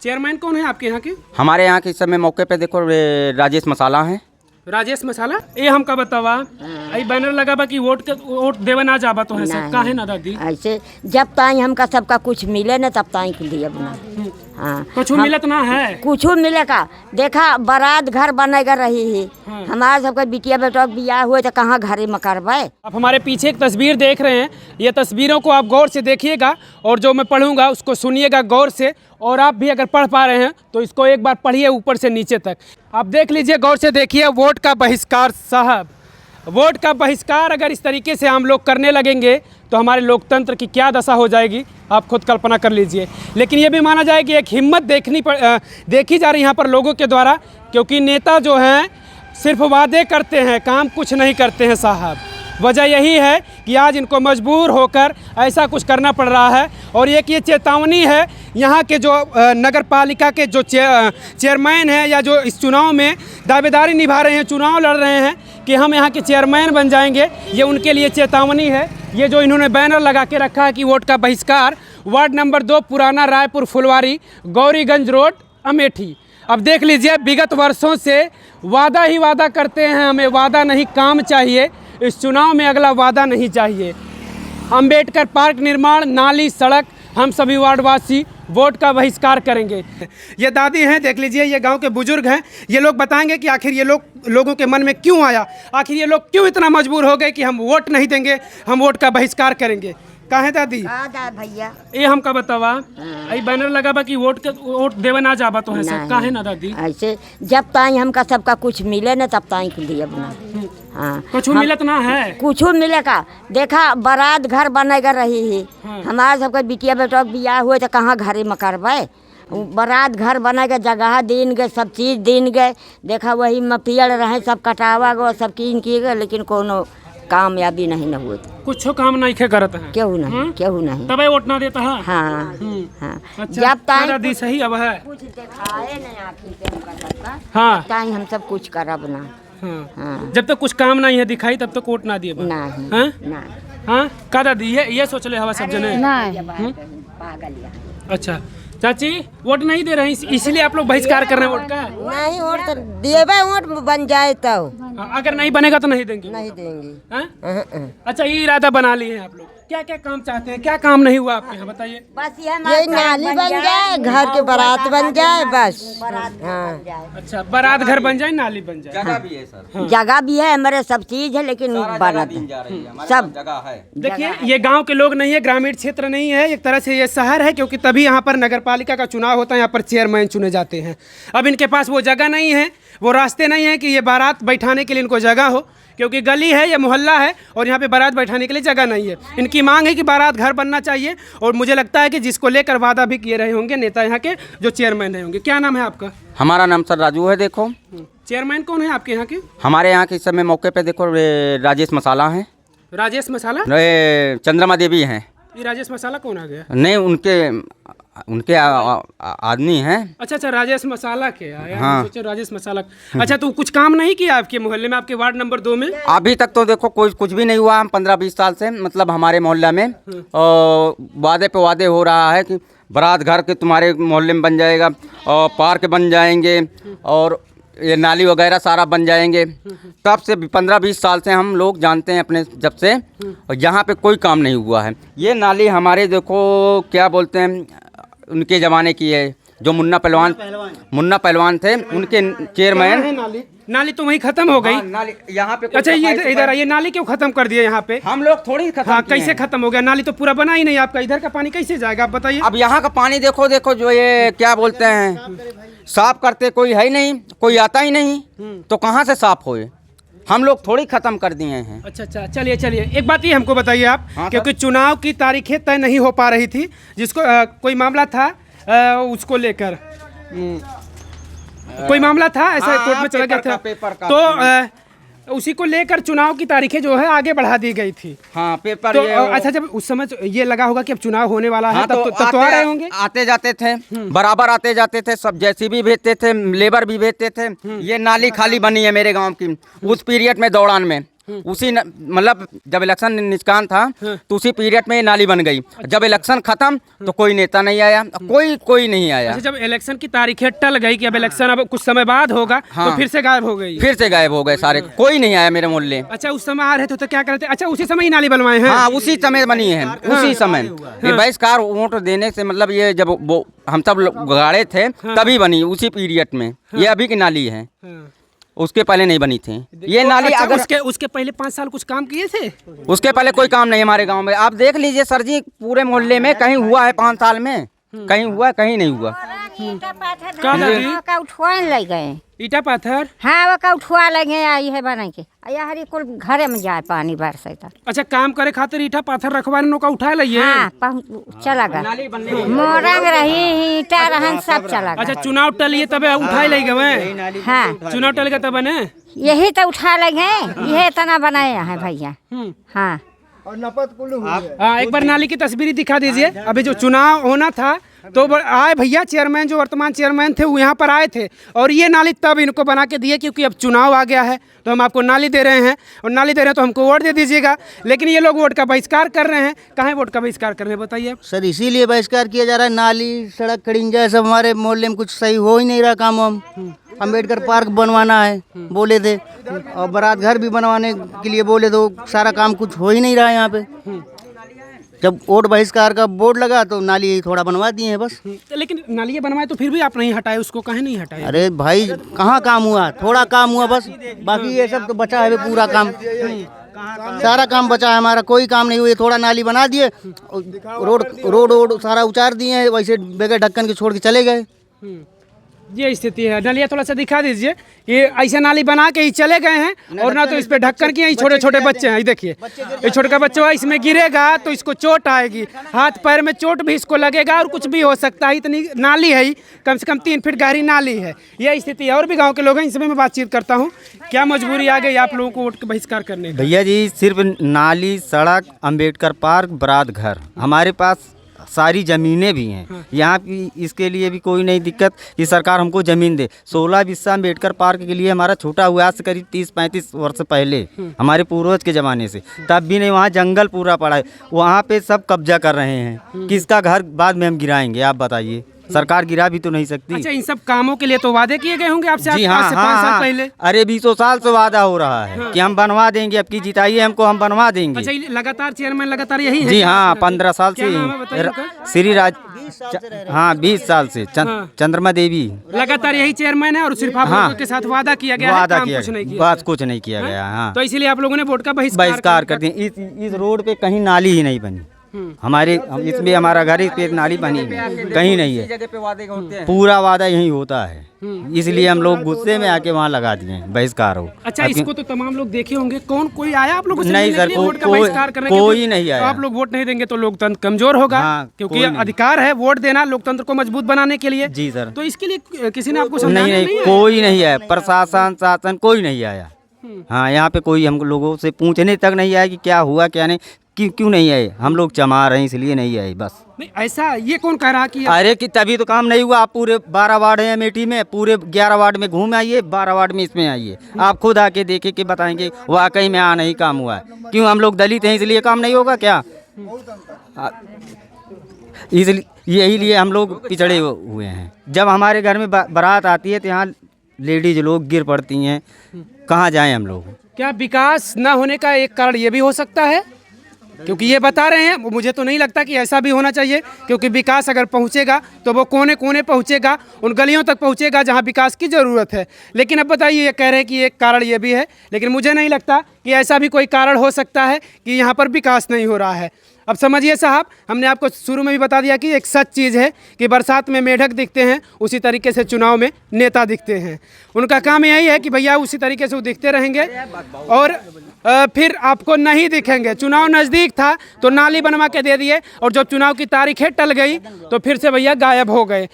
Chairman कौन है आपके यहाँ के? हमारे यहाँ के इस समय मौके पे देखो राजेश मसाला हैं। राजेश मसाला ये हमका बतावा आई बैनर लगा बा कि वोट देवे ना जाबा तो है सब काहे ना दादी? ऐसे जब ताई हमका सबका कुछ मिले न तब ताई के लिए बना। हाँ कुछ मिलत ना है, कुछ मिलेगा। देखा बारात घर बनेगा रही है हमारे सबका बिटिया बेटा बियाह हुए तो कहाँ घरे में करवाए। आप हमारे पीछे एक तस्वीर देख रहे हैं, ये तस्वीरों को आप गौर से देखिएगा और जो मैं पढ़ूंगा उसको सुनिएगा गौर से। और आप भी अगर पढ़ पा रहे हैं तो इसको एक बार पढ़िए ऊपर से नीचे तक। आप देख लीजिए गौर से देखिए। वोट का बहिष्कार साहब, वोट का बहिष्कार अगर इस तरीके से हम लोग करने लगेंगे तो हमारे लोकतंत्र की क्या दशा हो जाएगी आप खुद कल्पना कर लीजिए। लेकिन ये भी माना जाए कि एक हिम्मत देखी जा रही यहाँ पर लोगों के द्वारा, क्योंकि नेता जो हैं सिर्फ वादे करते हैं, काम कुछ नहीं करते हैं साहब। वजह यही है कि आज इनको मजबूर होकर ऐसा कुछ करना पड़ रहा है। और एक ये चेतावनी है यहाँ के जो नगर पालिका के जो चेयरमैन हैं या जो इस चुनाव में दावेदारी निभा रहे हैं, चुनाव लड़ रहे हैं कि हम यहाँ के चेयरमैन बन जाएंगे, ये उनके लिए चेतावनी है। ये जो इन्होंने बैनर लगा के रखा है कि वोट का बहिष्कार, वार्ड नंबर 2 पुराना रायपुर फुलवारी गौरीगंज रोड अमेठी। अब देख लीजिए विगत वर्षों से वादा ही वादा करते हैं, हमें वादा नहीं काम चाहिए। इस चुनाव में अगला वादा नहीं चाहिए। अंबेडकर पार्क निर्माण, नाली, सड़क, हम सभी वार्डवासी वोट का बहिष्कार करेंगे। ये दादी हैं, देख लीजिए, ये गांव के बुजुर्ग हैं। ये लोग बताएंगे कि आखिर ये लोगों के मन में क्यों आया, आखिर ये लोग क्यों इतना मजबूर हो गए कि हम वोट नहीं देंगे, हम वोट का बहिष्कार करेंगे। काहे दादी? भैया ये हमका बतावा आई बैनर लगा बा कि वोट देवे ना जाबा तो है सब काहे ना दादी? ऐसे जब ताई हमका सबका कुछ मिले न तब ताई के लिए बना। हाँ कुछ मिलत ना है, कुछ मिलेगा। देखा बारात घर बनेगा रही है हमारे सबका बिटिया बेटा बियाह हुए तो कहाँ घरे में करवाए। बारात घर बनेगा, जगह दिन गए, सब चीज़ दिन गए। देखा वही में पेड़ रहे सब कटावा गो, सब कीन किए गए, लेकिन कोनो कामयाबी नहीं न हुए। कुछ काम नहीं करत है, क्यों नहीं, क्यों नहीं, तबे वोट ना देता है। हाँ हाँ। अच्छा, जब ताई दादी सही अब है कुछ दिखाए नहीं आखिर से हमका सबका, हाँ ताई हम सब कुछ करब ना। हाँ। हाँ जब तक कुछ काम नहीं है दिखाई तब तक वोट ना दिए नहीं हाँ? नहीं हाँ का दादी ये सोच ले हवा सब जने पागल यहाँ। अच्छा चाची वोट नहीं दे रहे हैं इसलिए आप लोग बहिष्कार कर रहे हैं वोट का? नहीं वोट तो देवे, वोट बन जाए तो अगर नहीं बनेगा तो नहीं देंगे? नहीं देंगे। हाँ? अच्छा ये इरादा बना लिए हैं आप लोग। क्या क्या काम चाहते हैं, क्या काम नहीं हुआ आपके यहाँ बताइए? बस ये नाली बन जाए, घर के बारात बन जाए, बस। हाँ अच्छा बारात घर बन जाए, नाली बन जाए, जगह भी है सर, जगह भी है, हमारे सब चीज है, लेकिन बनत सब जगह है। देखिए ये गांव के लोग नहीं है, ग्रामीण क्षेत्र नहीं है, एक तरह से ये शहर है, क्योंकि तभी यहाँ पर नगर पालिका का चुनाव होता है, यहाँ पर चेयरमैन चुने जाते हैं। अब इनके पास वो जगह नहीं है, वो रास्ते नहीं है कि ये बारात बैठाने के लिए इनको जगह हो, क्योंकि गली है, ये मोहल्ला है और यहाँ पे बारात बैठाने के लिए जगह नहीं है। इनकी मांग है कि बारात घर बनना चाहिए, और मुझे लगता है कि जिसको लेकर वादा भी किए रहे होंगे नेता यहाँ के जो चेयरमैन रहे होंगे। क्या नाम है आपका? हमारा नाम सर राजू है। देखो चेयरमैन कौन है आपके यहाँ के? हमारे यहाँ के इस समय मौके पे देखो राजेश मसाला हैं। राजेश मसाला? चंद्रमा देवी हैं। ये राजेश मसाला कौन आ गया? नहीं उनके आदमी हैं। अच्छा राजेश मसाला के आया। हाँ। सोचे राजेश मसाला। अच्छा तो कुछ काम नहीं किया आपके मोहल्ले में, आपके वार्ड नंबर 2 में? अभी तक तो देखो कुछ भी नहीं हुआ। हम 15-20 साल से मतलब हमारे मोहल्ला में वादे पे वादे हो रहा है कि बारात घर के तुम्हारे मोहल्ले में बन जाएगा, और पार्क बन जाएंगे, और ये नाली वगैरह सारा बन जाएंगे। तब से 15-20 साल से हम लोग जानते हैं अपने जब से, और यहाँ पे कोई काम नहीं हुआ है। ये नाली हमारे देखो क्या बोलते हैं, उनके ज़माने की है, जो मुन्ना पहलवान थे, उनके चेयरमैन। नाली तो वहीं खत्म हो गई। नाली यहाँ पे। अच्छा ये इधर ये नाली क्यों खत्म कर दिया यहाँ पे? हम लोग थोड़ी खत्म। हाँ कैसे खत्म हो गया? नाली तो पूरा बना ही नहीं आपका, इधर का पानी कैसे जाएगा आप बताइए? अब यहाँ का पानी देखो जो ये क्या बोलते हैं, साफ करते कोई है नहीं, कोई आता ही नहीं, तो कहाँ से साफ होए? हम लोग थोड़ी खत्म कर दिए हैं। अच्छा चलिए एक बात ये हमको बताइए आप। हाँ, क्योंकि चुनाव की तारीखें तय नहीं हो पा रही थी, जिसको कोई मामला था उसको लेकर कोई मामला था ऐसा, हाँ, कोर्ट में चला गया था, पेपर का तो उसी को लेकर चुनाव की तारीखें जो है आगे बढ़ा दी गई थी। हाँ पेपर तो अच्छा जब उस समय ये लगा होगा कि अब चुनाव होने वाला है, हाँ, तब तो आ रहे होंगे। आते जाते थे, बराबर आते जाते थे, सब जेसीबी भेजते थे, लेबर भी भेजते थे। ये नाली खाली बनी है मेरे गांव की उस पीरियड में, दौरान में उसी मतलब जब इलेक्शन निष्काम था तो उसी पीरियड में ये नाली बन गई। जब इलेक्शन खत्म तो कोई नेता नहीं आया, कोई नहीं आया। अच्छा, जब इलेक्शन की तारीखें टल गई कि अब इलेक्शन अब कुछ समय बाद होगा, तो फिर से गायब हो गई। फिर से गायब हो गए सारे, कोई नहीं आया मेरे मोहल्ले। अच्छा, उस समय आ रहे थे तो क्या करते? अच्छा, उसी समय ही नाली बनवाए हैं? हाँ, उसी समय बनी है, उसी समय। ये बहिष्कार वोट देने से मतलब ये जब वो हम सब गाड़े थे तभी बनी, उसी पीरियड में। ये अभी की नाली है, उसके पहले नहीं बनी थी ये नाली। अच्छा, अगर उसके पहले 5 साल कुछ काम किए थे? उसके पहले कोई काम नहीं हमारे गांव में। आप देख लीजिए सर जी, पूरे मोहल्ले में कहीं हुआ है 5 साल में? कहीं हुआ, कहीं नहीं हुआ। का उठवा ले गए ईटा पत्थर? हाँ, वो का उठवा ले गए, आई है बना के हरी कुल घरे में जाए पानी बरसे। अच्छा, काम करे खातिर ईटा पत्थर रखवाने का उठा लिये? हाँ, चला गया, मोरंग रही, ईटा रहन, सब चला गया। अच्छा, चुनाव टलिए तब उठा ले गए? हाँ, चुनाव टल गया तब ने यही तो उठा ले गए, यही तना बनाए हैं भैया। हाँ, एक बार नाली की तस्वीर दिखा दीजिए। अभी जो चुनाव होना था तो आए भैया, चेयरमैन जो वर्तमान चेयरमैन थे वो यहाँ पर आए थे और ये नाली तब इनको बना के दिए क्योंकि अब चुनाव आ गया है तो हम आपको नाली दे रहे हैं और नाली दे रहे हैं तो हमको वोट दे दीजिएगा। लेकिन ये लोग वोट का बहिष्कार कर रहे हैं। कहाँ वोट का बहिष्कार कर रहे हैं बताइए आप? सर इसीलिए बहिष्कार किया जा रहा है, नाली सड़क खड़िंजा सब हमारे मोहल्ले में कुछ सही हो ही नहीं रहा काम। हम अम्बेडकर पार्क बनवाना है बोले थे और बारात घर भी बनवाने के लिए बोले तो सारा काम कुछ हो ही नहीं रहा है यहाँ पे। जब वोट बहिष्कार का बोर्ड लगा तो नाली थोड़ा बनवा दिए हैं बस। लेकिन नालियाँ बनवाए तो फिर भी आप नहीं हटाए उसको, कहीं नहीं हटाए? अरे भाई कहाँ काम हुआ, थोड़ा काम हुआ बस, बाकी ये सब तो बचा है पूरा काम। सारा काम बचा है हमारा, कोई काम नहीं हुआ। थोड़ा नाली बना दिए, रोड सारा उचार दिए हैं, वैसे बगैर ढक्कन के छोड़ के चले गए। ये स्थिति है। नालियाँ थोड़ा सा दिखा दीजिए। ये ऐसे नाली बना के ही चले गए हैं और ना तो इस पे ढक्कन किए। छोटे छोटे बच्चे हैं, ये देखिए, ये छोटे का बच्चा इसमें गिरेगा तो इसको चोट आएगी, हाथ पैर में चोट भी इसको लगेगा और कुछ भी हो सकता है। इतनी नाली है, कम से कम 3 फीट गहरी नाली है। यह स्थिति है। और भी गाँव के लोग हैं, इसमें मैं बातचीत करता हूँ। क्या मजबूरी आ गई आप लोगों को वोट का बहिष्कार करने? भैया जी, सिर्फ नाली, सड़क, अम्बेडकर पार्क, बारात घर, हमारे पास सारी ज़मीनें भी हैं यहाँ की। इसके लिए भी कोई नहीं दिक्कत कि सरकार हमको ज़मीन दे। 16 बिस्सा अम्बेडकर पार्क के लिए हमारा छोटा हुआ आज से करीब 30-35 वर्ष पहले, हमारे पूर्वज के ज़माने से, तब भी नहीं। वहाँ जंगल पूरा पड़ा है, वहाँ पे सब कब्जा कर रहे हैं। किसका घर बाद में हम गिराएंगे आप बताइए? सरकार गिरा भी तो नहीं सकती। अच्छा, इन सब कामों के लिए तो वादे किए गए होंगे आपसे? जी हाँ, आज से 5 साल पहले? अरे 20 साल से वादा हो रहा है कि हम बनवा देंगे, अब की जिताइए हमको, हम बनवा देंगे। अच्छा, लगातार चेयरमैन लगातार यही है? जी हाँ, 15 साल से श्री राज, हाँ 20 साल से चंद्रमा देवी लगातार यही चेयरमैन है और सिर्फ आप लोगों के साथ वादा किया गया है, काम कुछ नहीं किया? बात कुछ नहीं किया गया। हाँ, तो इसीलिए आप लोगों ने वोट का बहिष्कार कर दिए। इस रोड पे कहीं नाली ही नहीं बनी हमारे, इसमें हमारा घर इस पे नाली बनी कहीं नहीं है। पूरा वादा यही होता है, इसलिए हम लोग गुस्से में आके वहाँ लगा दिए बहिष्कार हो। अच्छा, इसको तो तमाम लोग देखे होंगे, कोई आया आप लोगों से? नहीं सर, कोई नहीं आया। आप लोग वोट नहीं देंगे तो लोकतंत्र कमजोर होगा। क्योंकि अधिकार है वोट देना लोकतंत्र को मजबूत बनाने के लिए। जी सर। तो इसके लिए किसी ने आपको समझाया? नहीं, कोई नहीं आया, प्रशासन शासन कोई नहीं आया। हाँ, यहाँ पे कोई हम लोगों से पूछने तक नहीं आया कि क्या हुआ क्या नहीं, क्यों नहीं आए। हम लोग चमा रहे हैं इसलिए नहीं आए बस। नहीं, ऐसा ये कौन कह रहा कि अरे कि तभी तो काम नहीं हुआ। आप पूरे 12 वार्ड हैं अमेठी में, पूरे 11 वार्ड में घूम आइए, 12 वार्ड में इसमें आइए, आप खुद आके देखे के बताएंगे वाकई में नहीं काम हुआ है। क्यों? हम लोग दलित हैं इसलिए काम नहीं होगा क्या? इसलिए यही लिए हम लोग पिछड़े हुए हैं। जब हमारे घर में बारात आती है तो यहाँ लेडीज लोग गिर पड़ती हैं, कहाँ जाएं हम लोग? क्या विकास न होने का एक कारण ये भी हो सकता है? क्योंकि ये बता रहे हैं, मुझे तो नहीं लगता कि ऐसा भी होना चाहिए। क्योंकि विकास अगर पहुंचेगा तो वो कोने कोने पहुंचेगा, उन गलियों तक पहुंचेगा जहां विकास की ज़रूरत है। लेकिन अब बताइए, ये कह रहे हैं कि एक कारण ये भी है, लेकिन मुझे नहीं लगता कि ऐसा भी कोई कारण हो सकता है कि यहाँ पर विकास नहीं हो रहा है। अब समझिए साहब, हमने आपको शुरू में भी बता दिया कि एक सच चीज़ है कि बरसात में मेढक दिखते हैं, उसी तरीके से चुनाव में नेता दिखते हैं। उनका काम यही है कि भैया उसी तरीके से वो दिखते रहेंगे और फिर आपको नहीं दिखेंगे। चुनाव नज़दीक था तो नाली बनवा के दे दिए और जब चुनाव की तारीखें टल गई तो फिर से भैया गायब हो गए।